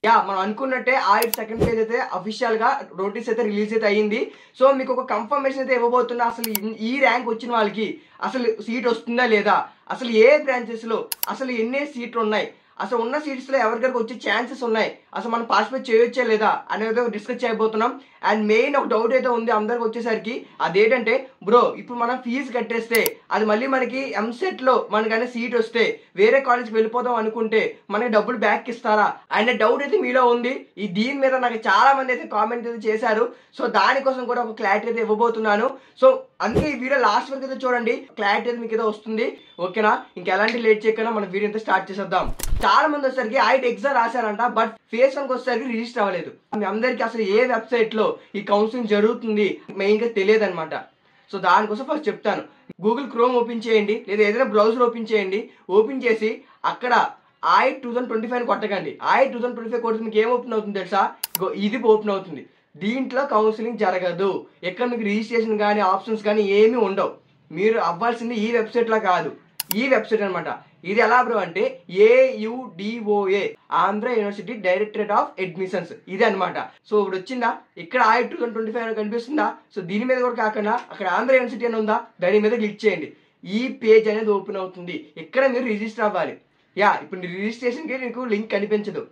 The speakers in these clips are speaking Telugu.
మనం అనుకున్నట్టే ఆయిట్ సెకండ్ ఫేజ్ అయితే అఫీషియల్ గా నోటీస్ అయితే రిలీజ్ అయితే అయ్యింది. సో మీకు ఒక కన్ఫర్మేషన్ అయితే ఇవ్వబోతున్నా. అసలు ఈ ర్యాంక్ వచ్చిన వాళ్ళకి అసలు సీట్ వస్తుందా లేదా, అసలు ఏ బ్రాంచెస్ లో అసలు ఎన్ని సీట్లు ఉన్నాయి, అసలు ఉన్న సీట్స్ లో ఎవరికైనా వచ్చే ఛాన్సెస్ ఉన్నాయి, అసలు మనం పార్టిసిపేట్ చేయొచ్చా లేదా అనేది డిస్కస్ చేయబోతున్నాం. అండ్ మెయిన్ ఒక డౌట్ అయితే ఉంది అందరికి వచ్చేసరికి, అదేంటంటే బ్రో ఇప్పుడు మనం ఫీజు కట్టేస్తే అది మళ్ళీ మనకి ఎంసెట్ లో మనకైనా సీట్ వస్తే వేరే కాలేజ్కి వెళ్ళిపోదాం అనుకుంటే మనకి డబ్బులు బ్యాక్ ఇస్తారా అనే డౌట్ అయితే మీలో ఉంది. ఈ దీని మీద నాకు చాలా మంది అయితే కామెంట్ అయితే చేశారు. సో దానికోసం కూడా ఒక క్లారిటీ అయితే ఇవ్వబోతున్నాను. సో అందుకే ఈ వీడియో లాస్ట్ వరకు అయితే చూడండి, క్లారిటీ అయితే మీకు అయితే వస్తుంది. ఓకేనా, ఇంకెలాంటి లేట్ చేయకుండా మన వీడియో అయితే స్టార్ట్ చేసేద్దాం. చాలా మంది వచ్చేసరికి ఐట్ ఎగ్జామ్ రాశారంట, బట్ ఫేస్ 1 వచ్చేసరికి రిజిస్టర్ అవ్వలేదు. మీ అందరికి అసలు ఏ వెబ్సైట్ లో ఈ కౌన్సిలింగ్ జరుగుతుంది మెయిన్ గా తెలియదు అనమాట. సో దానికోసం ఫస్ట్ చెప్తాను. గూగుల్ క్రోమ్ ఓపెన్ చేయండి, లేదా ఏదైనా బ్రౌజర్ ఓపెన్ చేయండి. ఓపెన్ చేసి అక్కడ ఐట్ 2025 కొట్టకండి. ఐట్ 2025 కొడితే మీకు ఏం ఓపెన్ అవుతుంది తెలుసా? ఇది ఓపెన్ అవుతుంది. దీంట్లో కౌన్సిలింగ్ జరగదు. ఎక్కడ మీకు రిజిస్ట్రేషన్ కానీ ఆప్షన్స్ కానీ ఏమీ ఉండవు. మీరు అవ్వాల్సింది ఈ వెబ్సైట్ లా కాదు, ఈ వెబ్సైట్ అనమాట. ఇది ఎలా బ్రో అంటే AUDOA, Andhra university directorate of admissions, ఇది అనమాట. సో ఇప్పుడు వచ్చిందా ఇక్కడ ఐట్ 2025 కనిపిస్తుందా? సో దీని మీద కూడా కాకుండా అక్కడ ఆంధ్ర యూనివర్సిటీ అని ఉందా, దాని మీద క్లిక్ చేయండి. ఈ పేజ్ అనేది ఓపెన్ అవుతుంది. ఇక్కడ మీరు రిజిస్టర్ అవ్వాలి. ఇప్పుడు రిజిస్ట్రేషన్కి మీకు లింక్ కనిపించదు,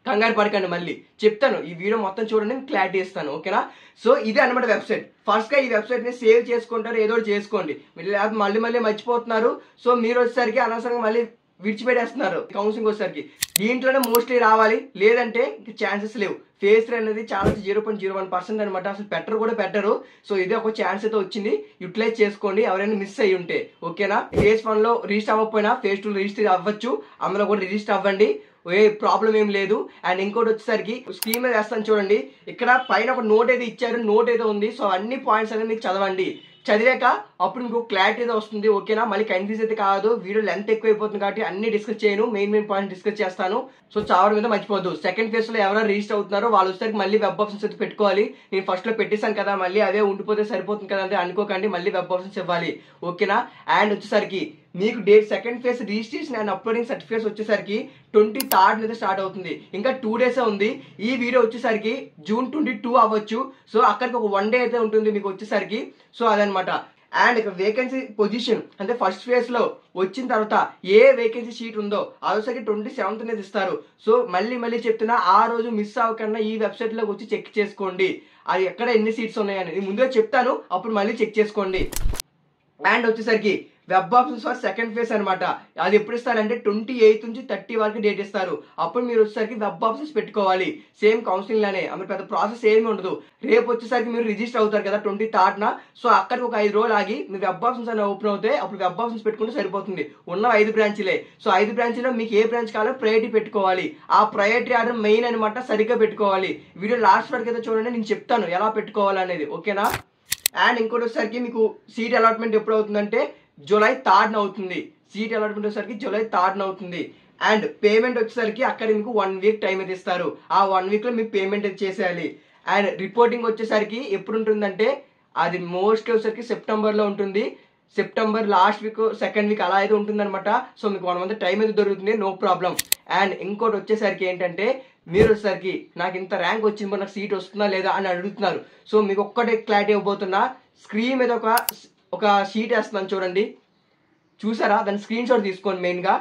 కంగారు పడకండి, మళ్ళీ చెప్తాను. ఈ వీడియో మొత్తం చూడండి, నేను క్లారిటీ ఇస్తాను. ఓకేనా, సో ఇదే అనమాట వెబ్సైట్. ఫస్ట్ గా ఈ వెబ్సైట్ ని సేవ్ చేసుకుంటారు, ఏదో చేసుకోండి. మళ్ళీ మర్చిపోతున్నారు. సో మీరు వచ్చేసరికి అనవసరంగా మళ్ళీ విడిచిపెట్టేస్తున్నారు కౌన్సిలింగ్ వచ్చేసరికి. దీంట్లోనే మోస్ట్లీ రావాలి, లేదంటే ఛాన్సెస్ లేవు. ఫేస్ 3 అనేది చాలా 0.01% అనమాట. అసలు పెట్టరు. సో ఇదే ఒక ఛాన్స్ అయితే వచ్చింది, యూటిలైజ్ చేసుకోండి ఎవరైనా మిస్ అయ్యి ఉంటే. ఓకేనా, ఫేస్ 1 లో రిజిస్టర్ అవ్వకపోయినా ఫేస్ 2 రిజిస్టర్ అవ్వచ్చు, అందులో కూడా రిజిస్టర్ అవ్వండి, ఏ ప్రాబ్లం ఏం లేదు. అండ్ ఇంకోటి వచ్చేసరికి స్క్రీన్ మీద వేస్తాను చూడండి, ఇక్కడ పైన ఒక నోట్ అయితే ఇచ్చారు, నోట్ అయితే ఉంది. సో అన్ని పాయింట్స్ అనేది మీకు చదవండి. చదివాక అప్పుడు మీకు క్లారిటీ అయితే వస్తుంది. ఓకేనా, మళ్ళీ కన్ఫ్యూజ్ అయితే కాదు. వీడియో లెంత్ ఎక్కువ అయిపోతుంది కాబట్టి అన్ని డిస్కస్ చేయను, మెయిన్ పాయింట్ డిస్కస్ చేస్తాను. సో చావడం మీద మర్చిపోద్దు. సెకండ్ ఫేజ్ లో ఎవరైనా రిజిస్టర్ అవుతున్నారో వాళ్ళు వచ్చేసరికి మళ్ళీ వెబ్ ఆప్షన్స్ అయితే పెట్టుకోవాలి. నేను ఫస్ట్ లో పెట్టేశాను కదా, మళ్ళీ అవే ఉండిపోతే సరిపోతుంది కదా అంటే అనుకోకండి, మళ్ళీ వెబ్ ఆప్షన్స్ ఇవ్వాలి. ఓకేనా, అండ్ వచ్చేసరికి మీకు date second phase registration and uploading certificates వచ్చేసరికి 23rd మీద స్టార్ట్ అవుతుంది. ఇంకా 2 డేస్ ఉంది. ఈ వీడియో వచ్చేసరికి June 22 అవ్వచ్చు. సో అక్కడికి ఒక 1 డే అయితే ఉంటుంది మీకు వచ్చేసరికి. సో అదనమాట. అండ్ ఇక్కడ వేకెన్సీ పొజిషన్ అంటే ఫస్ట్ ఫేజ్ లో వచ్చిన తర్వాత ఏ వేకెన్సీ షీట్ ఉందో అదొకసారి 27th అనేది ఇస్తారు. సో మళ్ళీ చెప్తున్నా, ఆ రోజు మిస్ అవ్వకుండా ఈ వెబ్సైట్ లోకి వచ్చి చెక్ చేసుకోండి, అది ఎక్కడ ఎన్ని సీట్స్ ఉన్నాయని ముందుగా చెప్తాను, అప్పుడు మళ్ళీ చెక్ చేసుకోండి. అండ్ వచ్చేసరికి web options for second phase అనమాట. అది ఎప్పుడు ఇస్తారంటే 28 నుంచి 30 వరకు డేట్ ఇస్తారు. అప్పుడు మీరు వచ్చేసరికి వెబ్ ఆప్షన్స్ పెట్టుకోవాలి, సేమ్ కౌన్సిలింగ్ లానే. అప్పుడు పెద్ద ప్రాసెస్ ఏమి ఉండదు. రేపు వచ్చేసరికి మీరు రిజిస్టర్ అవుతారు కదా 23rd. సో అక్కడికి ఒక 5 రోజులు ఆగి మీ వెబ్ ఆప్షన్స్ అనేవి ఓపెన్ అవుతాయి. అప్పుడు వెబ్ ఆప్షన్స్ పెట్టుకుంటే సరిపోతుంది. ఉన్న 5 బ్రాంచ్లే. సో 5 బ్రాంచ్లో మీకు ఏ బ్రాంచ్ కావాలో ప్రయారిటీ పెట్టుకోవాలి. ఆ ప్రయారిటీ ఆర్డర్ మెయిన్ అనమాట, సరిగ్గా పెట్టుకోవాలి. వీడియో లాస్ట్ వరకు అయితే చూడండి, నేను చెప్తాను ఎలా పెట్టుకోవాలనేది. ఓకేనా, అండ్ ఇంకోటి వచ్చేసరికి మీకు సీట్ అలాట్మెంట్ ఎప్పుడు అవుతుందంటే July 3rd అవుతుంది. సీట్ అలాట్మెంట్ వచ్చేసరికి July 3rd అవుతుంది. అండ్ పేమెంట్ వచ్చేసరికి అక్కడ మీకు 1 వీక్ టైం అయితే ఇస్తారు. ఆ 1 వీక్ లో మీకు పేమెంట్ అయితే చేసేయాలి. అండ్ రిపోర్టింగ్ వచ్చేసరికి ఎప్పుడు ఉంటుందంటే అది మోస్ట్లీ వచ్చేసరికి సెప్టెంబర్ లో ఉంటుంది. September last week, second week అలా అయితే ఉంటుంది అనమాట. సో మీకు 1 month టైం అయితే దొరుకుతుంది, నో ప్రాబ్లం. అండ్ ఇంకోటి వచ్చేసరికి ఏంటంటే మీరు వచ్చేసరికి నాకు ఇంత ర్యాంక్ వచ్చింది, నాకు సీట్ వస్తుందా లేదా అని అడుగుతున్నారు. సో మీకు ఒక్కటే క్లారిటీ ఇవ్వబోతున్నా. స్క్రీన్ మీద ఒక షీట్ వేస్తున్నాను చూడండి, చూసారా? దాని స్క్రీన్ షాట్ తీసుకోండి. మెయిన్గా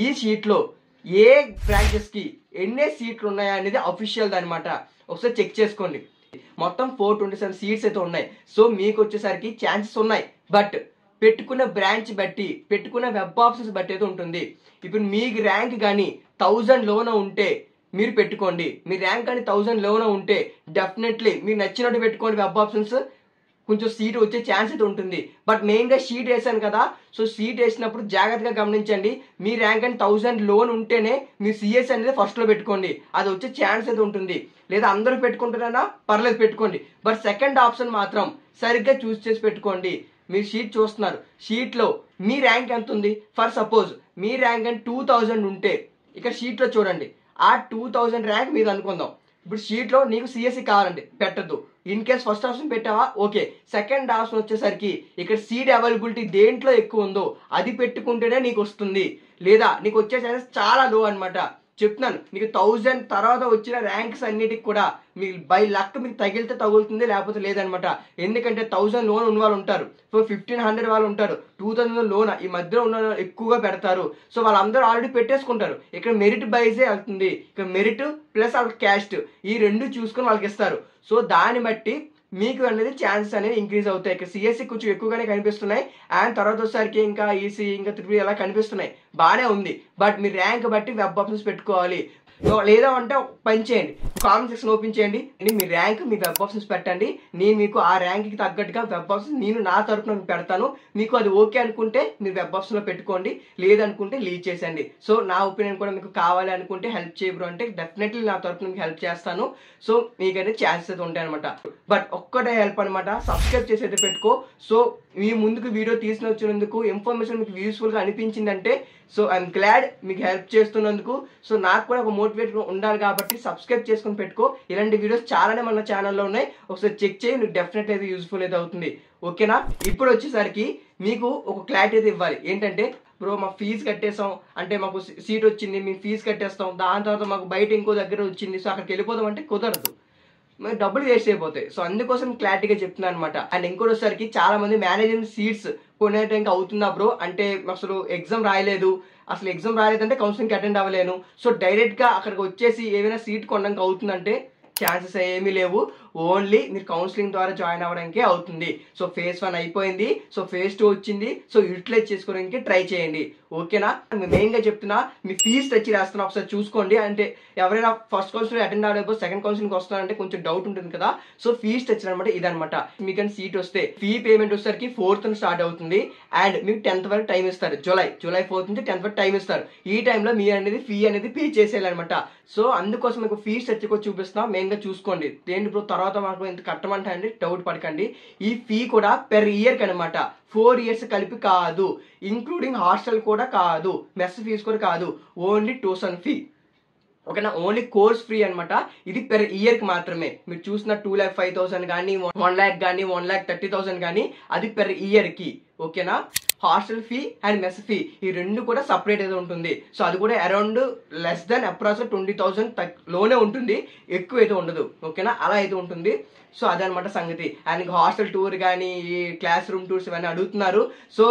ఈ షీట్లో ఏ బ్రాంచెస్కి ఎన్ని సీట్లు ఉన్నాయా అనేది అఫీషియల్ అనమాట. ఒకసారి చెక్ చేసుకోండి. మొత్తం 427 సీట్స్ అయితే ఉన్నాయి. సో మీకు వచ్చేసరికి ఛాన్సెస్ ఉన్నాయి, బట్ పెట్టుకున్న బ్రాంచ్ బట్టి, పెట్టుకున్న వెబ్ ఆప్షన్స్ బట్టి అయితే ఉంటుంది. ఇప్పుడు మీకు ర్యాంక్ కానీ 1000 లోన ఉంటే మీరు పెట్టుకోండి. మీ ర్యాంక్ కానీ 1000 లోన ఉంటే డెఫినెట్లీ మీకు నచ్చినట్టు పెట్టుకోండి వెబ్ ఆప్షన్స్, కొంచెం సీట్ వచ్చే ఛాన్స్ అయితే ఉంటుంది. బట్ మెయిన్గా షీట్ వేసాను కదా, సో షీట్ వేసినప్పుడు జాగ్రత్తగా గమనించండి. మీ ర్యాంక్ అని 1000 లోన్ ఉంటేనే మీ సిఎస్ అనేది ఫస్ట్లో పెట్టుకోండి, అది వచ్చే ఛాన్స్ అయితే ఉంటుంది. లేదా అందరూ పెట్టుకుంటున్నారా పర్లేదు పెట్టుకోండి, బట్ సెకండ్ ఆప్షన్ మాత్రం సరిగ్గా చూస్ చేసి పెట్టుకోండి. మీరు షీట్ చూస్తున్నారు, షీట్లో మీ ర్యాంక్ ఎంత ఉంది? ఫర్ సపోజ్ మీ ర్యాంక్ అని 2000 ఉంటే ఇక్కడ షీట్లో చూడండి, ఆ 2000 ర్యాంక్ మీద అనుకుందాం. ఇప్పుడు షీట్లో నీకు సిఎస్సి కావాలండి, పెట్టద్దు. ఇన్ కేస్ ఫస్ట్ ఆప్షన్ పెట్టావా ఓకే, సెకండ్ ఆప్షన్ వచ్చేసరికి ఇక్కడ సీట్ అవైలబిలిటీ దేంట్లో ఎక్కువ ఉందో అది పెట్టుకుంటేనే నీకు వస్తుంది, లేదా నీకు వచ్చే ఛాన్సెస్ చాలా లో అనమాట. చెప్తున్నాను మీకు 1000 తర్వాత వచ్చిన ర్యాంక్స్ అన్నిటికి కూడా మీ బై లక్ మీకు తగిలితే తగులుతుంది, లేకపోతే లేదనమాట. ఎందుకంటే 1000 లోన్ ఉన్న వాళ్ళు ఉంటారు, సో 1500 వాళ్ళు ఉంటారు, 2000 లోన్ ఈ మధ్యలో ఉన్న ఎక్కువగా పెడతారు. సో వాళ్ళందరూ ఆల్రెడీ పెట్టేసుకుంటారు. ఇక్కడ మెరిట్ బైజే వెళ్తుంది. ఇక్కడ మెరిట్ ప్లస్ వాళ్ళ క్యాస్ట్ ఈ రెండు చూసుకొని వాళ్ళకి ఇస్తారు. సో దాన్ని బట్టి మీకు అనేది ఛాన్సెస్ అనేది ఇంక్రీజ్ అవుతాయి. ఇక్కడ సిఎస్సి కొంచెం ఎక్కువగానే కనిపిస్తున్నాయి, అండ్ తర్వాత వచ్చేసరికి ఇంకా ఈసీ ఇంకా త్రిపుల్ ఎలా కనిపిస్తున్నాయి, బాగానే ఉంది. బట్ మీ ర్యాంక్ బట్టి వెబ్ ఆప్షన్స్ పెట్టుకోవాలి. లేదా అంటే పని చేయండి, కామెంట్ సెక్షన్ ఓపెన్ చేయండి, మీ ర్యాంక్ మీ వెబ్ ఆప్షన్స్ పెట్టండి. నేను మీకు ఆ ర్యాంక్కి తగ్గట్టుగా వెబ్ ఆప్షన్స్ నేను నా తరఫున పెడతాను. మీకు అది ఓకే అనుకుంటే మీరు వెబ్ ఆప్షన్లో పెట్టుకోండి, లేదనుకుంటే లీవ్ చేసేయండి. సో నా ఒపీనియన్ కూడా మీకు కావాలి అనుకుంటే హెల్ప్ చేయరు అంటే డెఫినెట్లీ నా తరఫున మీకు హెల్ప్ చేస్తాను. సో మీకైతే ఛాన్సెస్ అయితే ఉంటాయి అనమాట. బట్ ఒక్కటే హెల్ప్ అనమాట, సబ్స్క్రైబ్ చేసి అయితే పెట్టుకో. సో మీ ముందుకు వీడియో తీసిన వచ్చినందుకు ఇన్ఫర్మేషన్ మీకు యూస్ఫుల్గా అనిపించిందంటే సో ఐఎమ్ గ్లాడ్ మీకు హెల్ప్ చేస్తున్నందుకు. సో నాకు కూడా ఒక మోటివేట్ ఉండాలి కాబట్టి సబ్స్క్రైబ్ చేసుకుని పెట్టుకో. ఇలాంటి వీడియోస్ చాలానే మన ఛానల్లో ఉన్నాయి, ఒకసారి చెక్ చేయి, మీకు డెఫినెట్ అయితే యూస్ఫుల్ అయితే అవుతుంది. ఓకేనా? ఇప్పుడు వచ్చేసరికి మీకు ఒక క్లారిటీ అయితే ఇవ్వాలి. ఏంటంటే బ్రో మా ఫీజు కట్టేసాం అంటే మాకు సీట్ వచ్చింది, మేము ఫీజు కట్టేస్తాం, దాని తర్వాత మాకు బయట ఇంకో దగ్గర వచ్చింది, సో అక్కడికి వెళ్ళిపోదాం అంటే కుదరదు, మరి డబ్బులు వేస్ట్ అయిపోతాయి. సో అందుకోసం క్లారిటీగా చెప్తున్నాను అనమాట. అండ్ ఇంకోటిసరికి చాలా మంది మేనేజ్మెంట్ సీట్స్ కొనే టైంకి అవుతుందా బ్రో అంటే అసలు ఎగ్జామ్ రాయలేదు, అసలు ఎగ్జామ్ రాలేదంటే కౌన్సిలింగ్కి అటెండ్ అవ్వలేను, సో డైరెక్ట్గా అక్కడికి వచ్చేసి ఏమైనా సీట్ కొనడానికి అవుతుందంటే ఛాన్సెస్ ఏమీ లేవు. ఓన్లీ మీరు కౌన్సిలింగ్ ద్వారా జాయిన్ అవ్వడానికే అవుతుంది. సో ఫేజ్ 1 అయిపోయింది, సో ఫేజ్ 2 వచ్చింది. సో యూటిలైజ్ చేసుకోవడానికి ట్రై చేయండి. ఓకేనా? మెయిన్గా చెప్తున్నా, మీ ఫీజు తెచ్చి రాస్తున్నా ఒకసారి చూసుకోండి. అంటే ఎవరైనా ఫస్ట్ కౌన్సిలింగ్ అటెండ్ అవ్వలేకపోతే సెకండ్ కౌన్సిలింగ్ వస్తున్నారంటే కొంచెం డౌట్ ఉంటుంది కదా. సో ఫీజు తెచ్చారనమాట ఇదనమాట. మీకు సీట్ వస్తే ఫీ పేమెంట్ వచ్చేసరికి 4th స్టార్ట్ అవుతుంది, అండ్ మీకు 10th వరకు టైం ఇస్తారు. జూలై 4th నుంచి 10th వరకు టైం ఇస్తారు. ఈ టైంలో మీరు అనేది ఫీ అనేది పే చేసేయాలన్నమాట. సో అందుకోసం మీకు ఫీజు తెచ్చుకో చూపిస్తున్నా, మెయిన్గా చూసుకోండి. దేని ఇప్పుడు తర్వాత మాకు ఎంత కట్టమంటే అండి డౌట్ పడకండి. ఈ ఫీ కూడా పెర్ ఇయర్కి అనమాట, 4 years కలిపి కాదు, ఇంక్లూడింగ్ హాస్టల్ కూడా కాదు, మెస్ ఫీజు కూడా కాదు, ఓన్లీ ట్యూషన్ ఫీ. ఓకేనా? ఓన్లీ కోర్స్ ఫ్రీ అనమాట. ఇది పెర్ ఇయర్కి మాత్రమే. మీరు చూసిన 2,05,000 కానీ 1 lakh కానీ 1,30,000 కానీ అది పెర్ ఇయర్కి. ఓకేనా? Hostel fee and mess fee ఈ రెండు కూడా సపరేట్ అయితే ఉంటుంది. సో అది కూడా అరౌండ్ లెస్ దెన్ అప్రాక్సిమేట్ 20,000 లోనే ఉంటుంది, ఎక్కువ అయితే ఉండదు. ఓకేనా? అలా అయితే ఉంటుంది. సో అదనమాట సంగతి. అండ్ హాస్టల్ టూర్ కానీ ఈ క్లాస్ రూమ్ టూర్స్ ఇవన్నీ అడుగుతున్నారు. సో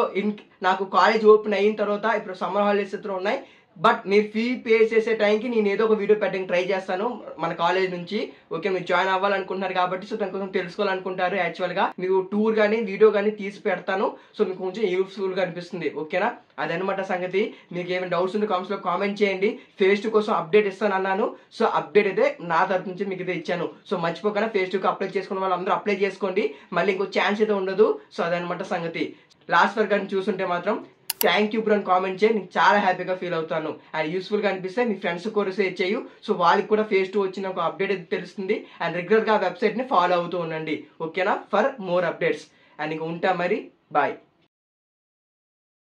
నాకు కాలేజ్ ఓపెన్ అయిన తర్వాత ఇప్పుడు సమ్మర్ హాలిడేస్ అయితే ఉన్నాయి, బట్ మీరు ఫీ పే చేసే టైంకి నేను ఏదో ఒక వీడియో పెట్టడానికి ట్రై చేస్తాను మన కాలేజ్ నుంచి. ఓకే, మీరు జాయిన్ అవ్వాలనుకుంటున్నారు కాబట్టి సో దానికోసం తెలుసుకోవాలనుకుంటారు. యాక్చువల్గా మీకు టూర్ కానీ వీడియో కానీ తీసి పెడతాను, సో మీకు కొంచెం యూస్ఫుల్గా అనిపిస్తుంది. ఓకేనా? అదనమాట సంగతి. మీకు ఏమైనా డౌట్స్ ఉంటే కామెంట్స్లో కామెంట్ చేయండి. ఫేజ్ 2 కోసం అప్డేట్ ఇస్తాను అన్నాను, సో అప్డేట్ అయితే నా తరఫు నుంచి మీకు అయితే ఇచ్చాను. సో మర్చిపోకుండా ఫేజ్ 2కి అప్లై చేసుకున్న వాళ్ళు అందరూ అప్లై చేసుకోండి, మళ్ళీ ఇంకో ఛాన్స్ అయితే ఉండదు. సో అదనమాట సంగతి. లాస్ట్ వరకు కానీ చూస్తుంటే మాత్రం థ్యాంక్ యూ బ్రో అని కామెంట్ చేయి, నేను చాలా హ్యాపీగా ఫీల్ అవుతాను. అండ్ యూస్ఫుల్గా అనిపిస్తే మీ ఫ్రెండ్స్ కూడా షేర్ చేయు, సో వాళ్ళకి కూడా ఫేజ్ 2 వచ్చిన ఒక అప్డేట్ అయితే తెలుస్తుంది. అండ్ రెగ్యులర్గా ఆ వెబ్సైట్ని ఫాలో అవుతూ ఉండండి. ఓకేనా? For more updates. అండ్ ఇంకా ఉంటా మరి, బాయ్.